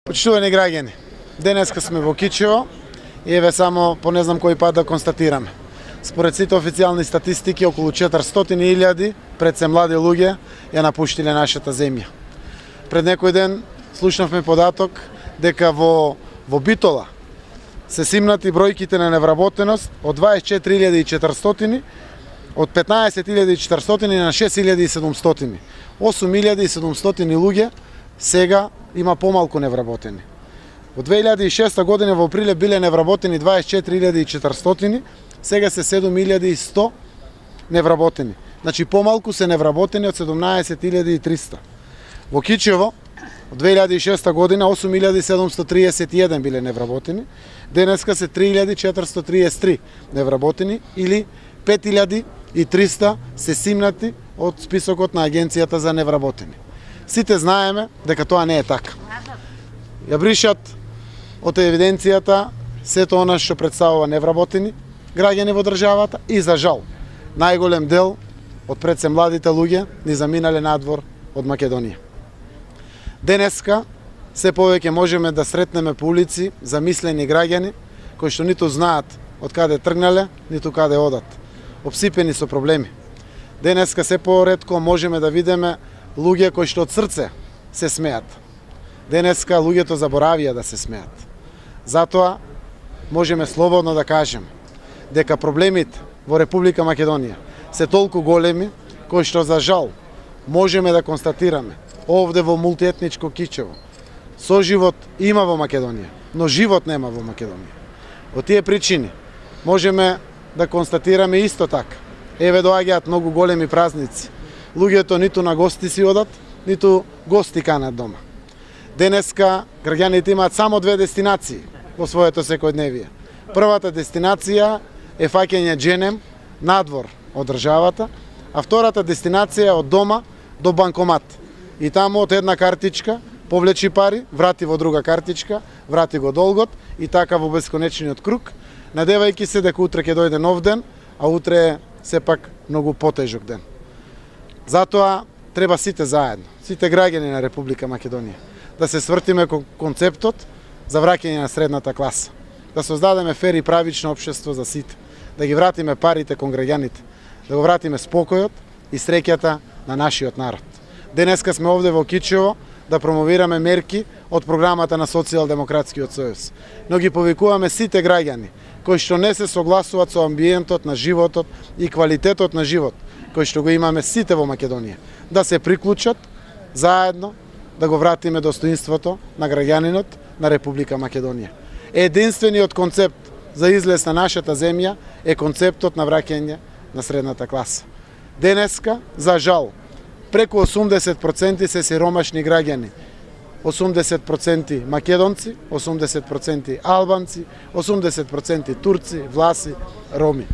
Почитувани граѓани, денеска сме во Кичево и еве само по не знам кој пат да констатираме. Според сите официјални статистики, околу 400.000 пред се млади луѓе ја напуштиле нашата земја. Пред некој ден слушнавме податок дека во Битола се симнати бројките на невработеност од 24.400 од 15.400 на 6.700. 8.700 луѓе сега има помалку невработени. Во 2006 година во априле биле невработени 24.400, сега се 7.100 невработени. Значи помалку се невработени од 17.300. Во Кичево од 2006 година 8.731 биле невработени, денеска се 3.433 невработени или 5.300 се симнати од списокот на Агенцијата за невработени. Сите знаеме дека тоа не е така. Ја бришат од евиденцијата сето она што представува невработени граѓани во државата и за жал најголем дел од пред се младите луѓе ни заминале надвор од Македонија. Денеска се повеќе можеме да сретнеме по улици замислени граѓани кои што ниту знаат од каде тргнале, ниту каде одат, обсипени со проблеми. Денеска се поретко можеме да видиме луѓе кои што од срце се смеат. Денеска луѓето заборавија да се смеат. Затоа можеме слободно да кажеме дека проблемите во Република Македонија се толку големи кои што за жал можеме да констатираме овде во мултиетничко Кичево. Соживот има во Македонија, но живот нема во Македонија. Од тие причини можеме да констатираме исто така. Еве доаѓаат многу големи празници. Луѓето ниту на гости си одат, ниту гости канат дома. Денеска граѓаните имаат само две дестинации во своето секојдневие. Првата дестинација е фаќање дженем надвор од државата, а втората дестинација од дома до банкомат. И таму од една картичка повлечи пари, врати во друга картичка, врати го долгот и така во бесконечниот круг, надевајќи се дека утре ќе дојде нов ден, а утре е сепак многу потежок ден. Затоа треба сите заедно, сите граѓани на Република Македонија, да се свртиме кон концептот за враќање на средната класа, да создадеме фер и правично општество за сите, да ги вратиме парите кон граѓаните, да го вратиме спокојот и среќата на нашиот народ. Денеска сме овде во Кичево да промовираме мерки од програмата на Социјалдемократскиот сојуз. Но ги повикуваме сите граѓани кои што не се согласуваат со амбиентот на животот и квалитетот на живот кој што го имаме сите во Македонија, да се приклучат заедно да го вратиме достоинството на граѓанинот на Република Македонија. Единствениот концепт за излез на нашата земја е концептот на враќање на средната класа. Денеска, за жал, преку 80% се сиромашни граѓани. 80% македонци, 80% албанци, 80% турци, власи, роми.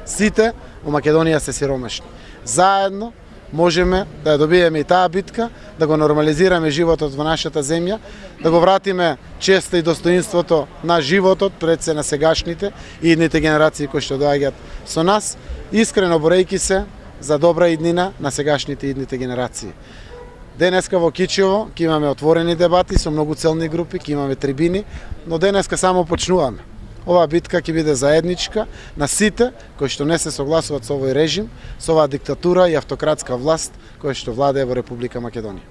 Сите во Македонија се сиромашни. Заедно можеме да ја добиеме и таа битка, да го нормализираме животот во нашата земја, да го вратиме честа и достоинството на животот пред се на сегашните и идните генерации кои што доаѓаат со нас, искрено борејќи се за добра иднина на сегашните и идните генерации. Денеска во Кичево ќе имаме отворени дебати со многу целни групи, ќе имаме трибини, но денеска само почнуваме. Оваа битка ќе биде заедничка на сите кои што не се согласуваат со овој режим, со оваа диктатура и автократска власт која што владее во Република Македонија.